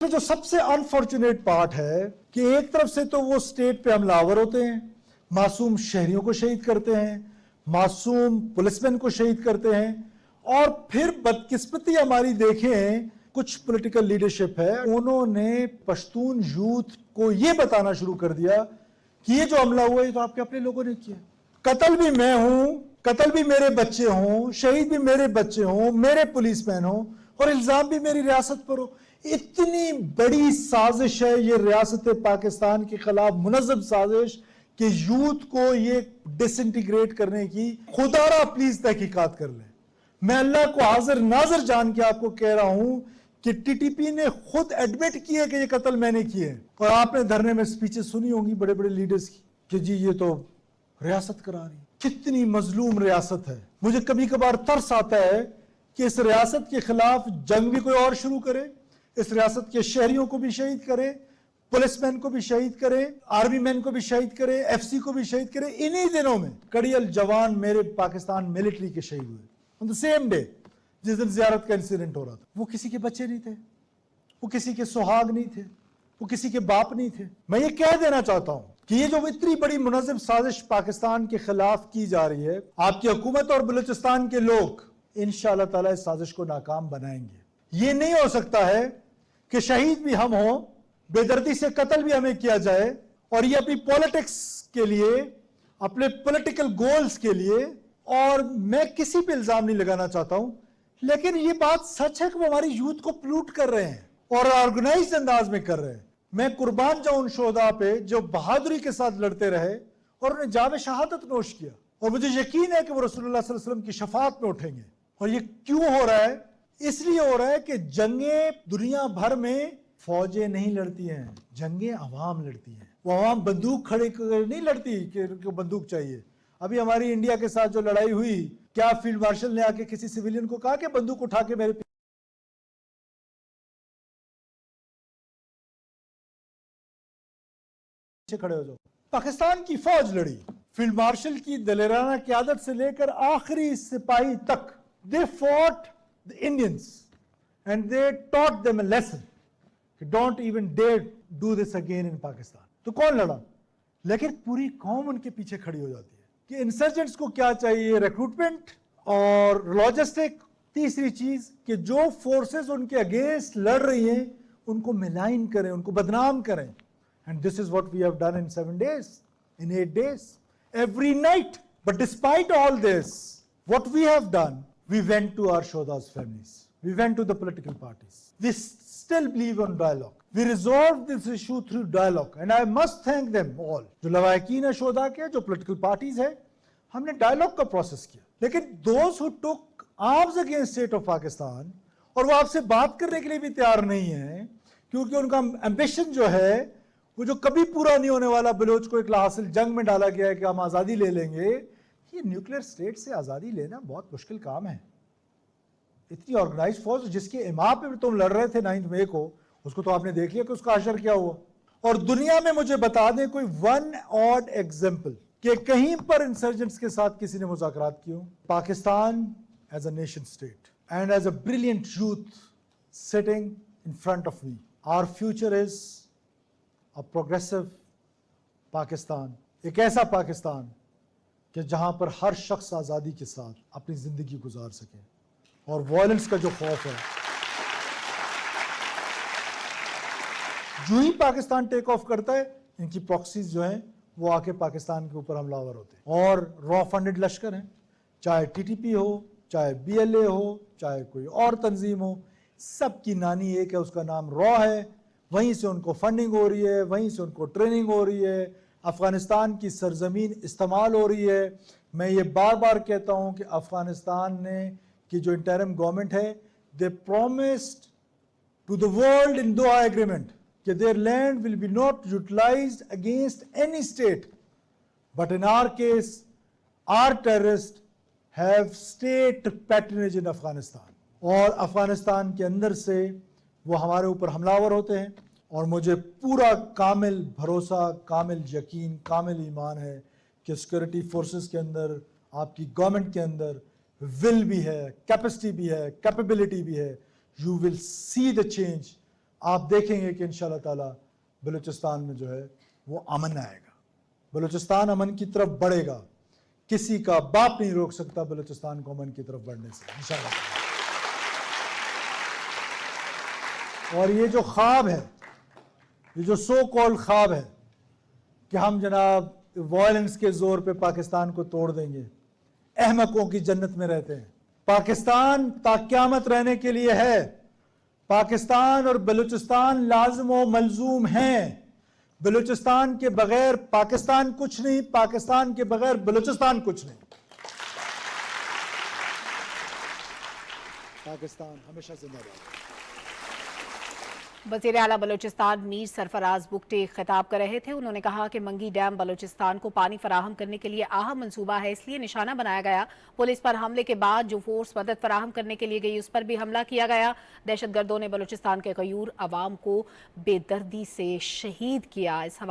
جو سب سے unfortunate part ہے کہ ایک طرف سے تو وہ سٹیٹ پہ حملہ آور ہوتے ہیں، معصوم شہریوں کو شہید کرتے ہیں، معصوم پولیس مین کو شہید کرتے ہیں، اور پھر بدقسمتی ہماری دیکھیں کچھ پولیٹیکل لیڈرشپ ہے، انہوں نے پشتون یوتھ کو یہ بتانا شروع کر دیا کہ یہ جو حملہ ہوا ہے تو آپ کے اپنے لوگوں نے کیا، قتل بھی میں ہوں، قتل بھی میرے بچے ہوں، شہید بھی میرے بچے ہوں، میرے پولیس مین ہوں، اور الزام بھی میری ریاست پر ہو۔ اتنی بڑی سازش ہے یہ ریاست پاکستان کے خلاف، منظم سازش کہ یوتھ کو یہ ڈس انٹیگریٹ کرنے کی۔ خدا را پلیز تحقیقات کر لیں۔ میں اللہ کو حاضر ناظر جان کے آپ کو کہہ رہا ہوں کہ ٹی ٹی پی نے خود ایڈمٹ کیے کہ یہ قتل میں نے کیے، اور آپ نے دھرنے میں سپیچز سنی ہوں گی بڑے بڑے لیڈرز کی کہ جی یہ تو ریاست کرا رہی ہے۔ کتنی مظلوم ریاست ہے۔ مجھے کبھی کبھار ترس آتا ہے کہ اس ریاست کے خلاف جنگ بھی کوئی اور شروع کرے، اس ریاست کے شہریوں کو بھی شہید کرے، پولیس مین کو بھی شہید کرے، آرمی مین کو بھی شہید کرے، ایف سی کو بھی شہید کرے۔ انہی دنوں میں کڑیل جوان میرے پاکستان ملٹری کے شہید ہوئے on the same day، جس دن زیارت کا انسیڈنٹ ہو رہا تھا۔ وہ کسی کے بچے نہیں تھے، وہ کسی کے سہاگ نہیں تھے، وہ کسی کے باپ نہیں تھے۔ میں یہ کہہ دینا چاہتا ہوں کہ یہ جو اتنی بڑی منظم سازش پاکستان کے خلاف کی جا رہی ہے، آپ کی حکومت اور بلوچستان کے لوگ انشاءاللہ تعالی اس سازش کو ناکام بنائیں گے۔ یہ نہیں ہو سکتا ہے کہ شہید بھی ہم ہوں، بے دردی سے قتل بھی ہمیں کیا جائے، اور یہ اپنی پولیٹکس کے لیے، اپنے پولیٹیکل گولز کے لیے، اور میں کسی پہ الزام نہیں لگانا چاہتا ہوں، لیکن یہ بات سچ ہے کہ وہ ہماری یوتھ کو پلوٹ کر رہے ہیں اور آرگنائزڈ انداز میں کر رہے ہیں۔ میں قربان جاؤں ان شہداء پہ جو بہادری کے ساتھ لڑتے رہے اور انہیں جام شہادت نوش کیا، اور مجھے یقین ہے کہ وہ رسول اللہ صلی اللہ علیہ وسلم کی شفاعت میں اٹھیں گے۔ اور یہ کیوں ہو رہا ہے؟ اس لیے ہو رہا ہے کہ جنگیں دنیا بھر میں فوجیں نہیں لڑتی ہیں، جنگیں عوام لڑتی ہیں۔ وہ عوام بندوق کھڑے کر نہیں لڑتی کہ ان کو بندوق چاہیے۔ ابھی ہماری انڈیا کے ساتھ جو لڑائی ہوئی، کیا فیلڈ مارشل نے آ کے کسی سویلین کو کہا کہ بندوق اٹھا کے میرے پیچھے کھڑے ہو جاؤ؟ پاکستان کی فوج لڑی، فیلڈ مارشل کی دلیرانہ قیادت سے لے کر آخری سپاہی تک۔ they fought the Indians and they taught them a lesson کہ don't even dare do this again in Pakistan۔ تو کون لڑا؟ لیکن پوری قوم ان کے پیچھے کھڑی ہو جاتی ہے کہ انسرجنٹس کو کیا چاہیے؟ ریکروٹمنٹ اور لاجسٹک۔ تیسری چیز کہ جو فورسز ان کے اگینسٹ لڑ رہی ہیں ان کو ملائن کریں، ان کو بدنام کریں۔ And this is what we have done in 7 days, in 8 days, every night. But despite all this, what we have done, we went to our Shoda's families. We went to the political parties. We still believe on dialogue. We resolved this issue through dialogue. And I must thank them all. جو لواحقین ہے شہداء کے، جو political parties ہے، ہم نے dialogue کا process کیا۔ لیکن those who took arms against state of Pakistan، اور وہ آپ سے بات کرنے کے لیے بھی تیار نہیں ہیں، کیونکہ ان کا ambition جو ہے وہ جو کبھی پورا نہیں ہونے والا، بلوچ کو ایک لاحاصل جنگ میں ڈالا گیا ہے کہ ہم آزادی لے لیں گے۔ یہ نیوکلیر سٹیٹ سے آزادی لینا بہت مشکل کام ہے۔ اتنی آرگنائزڈ فورس جس کے امام پہ تم لڑ رہے تھے 9 مئی کو، اس کو تو آپ نے دیکھ لیا کہ اس کا حشر کیا ہوا۔ اور دنیا میں مجھے بتا دیں کوئی ون آڈ ایگزامپل کہ کہیں پر انسرجنٹس کے ساتھ کسی نے مذاکرات کی ہوں۔ Pakistan as a nation state and as a brilliant youth sitting in front of me, our future is a progressive Pakistan, ایک ایسا پاکستان کہ جہاں پر ہر شخص آزادی کے ساتھ اپنی زندگی گزار سکے، اور وائلنس کا جو خوف ہے، جو ہی پاکستان ٹیک آف کرتا ہے ان کی پراکسیز جو ہیں وہ آ کے پاکستان کے اوپر حملہ آور ہوتے ہیں، اور را فنڈڈ لشکر ہیں، چاہے ٹی ٹی پی ہو، چاہے بی ایل اے ہو، چاہے کوئی اور تنظیم ہو، سب کی نانی ایک ہے، اس کا نام را ہے۔ وہیں سے ان کو فنڈنگ ہو رہی ہے، وہیں سے ان کو ٹریننگ ہو رہی ہے، افغانستان کی سرزمین استعمال ہو رہی ہے۔ میں یہ بار بار کہتا ہوں کہ افغانستان نے کی جو انٹرم گورنمنٹ ہے، they promised to the world in Doha agreement کہ their land will be not utilized against any state, but in our case our terrorists have state patronage in Afghanistan، اور افغانستان کے اندر سے وہ ہمارے اوپر حملہ آور ہوتے ہیں۔ اور مجھے پورا کامل بھروسہ، کامل یقین، کامل ایمان ہے کہ سیکورٹی فورسز کے اندر، آپ کی گورنمنٹ کے اندر ول بھی ہے، کیپیسٹی بھی ہے، کیپیبلٹی بھی ہے۔ You will C the change آپ دیکھیں گے کہ انشاءاللہ تعالی بلوچستان میں جو ہے وہ امن آئے گا، بلوچستان امن کی طرف بڑھے گا، کسی کا باپ نہیں روک سکتا بلوچستان کو امن کی طرف بڑھنے سے انشاءاللہ تعالی۔ اور یہ جو خواب ہے، یہ جو سو کال خواب ہے کہ ہم جناب وائلنس کے زور پہ پاکستان کو توڑ دیں گے، احمقوں کی جنت میں رہتے ہیں۔ پاکستان تا قیامت رہنے کے لیے ہے، پاکستان اور بلوچستان لازم و ملزوم ہیں، بلوچستان کے بغیر پاکستان کچھ نہیں، پاکستان کے بغیر بلوچستان کچھ نہیں۔ پاکستان ہمیشہ زندہ باد۔ وزیر اعلیٰ بلوچستان میر سرفراز بگٹی خطاب کر رہے تھے۔ انہوں نے کہا کہ منگی ڈیم بلوچستان کو پانی فراہم کرنے کے لیے اہم منصوبہ ہے، اس لیے نشانہ بنایا گیا۔ پولیس پر حملے کے بعد جو فورس مدد فراہم کرنے کے لیے گئی اس پر بھی حملہ کیا گیا۔ دہشت گردوں نے بلوچستان کے غیور عوام کو بے دردی سے شہید کیا۔ اس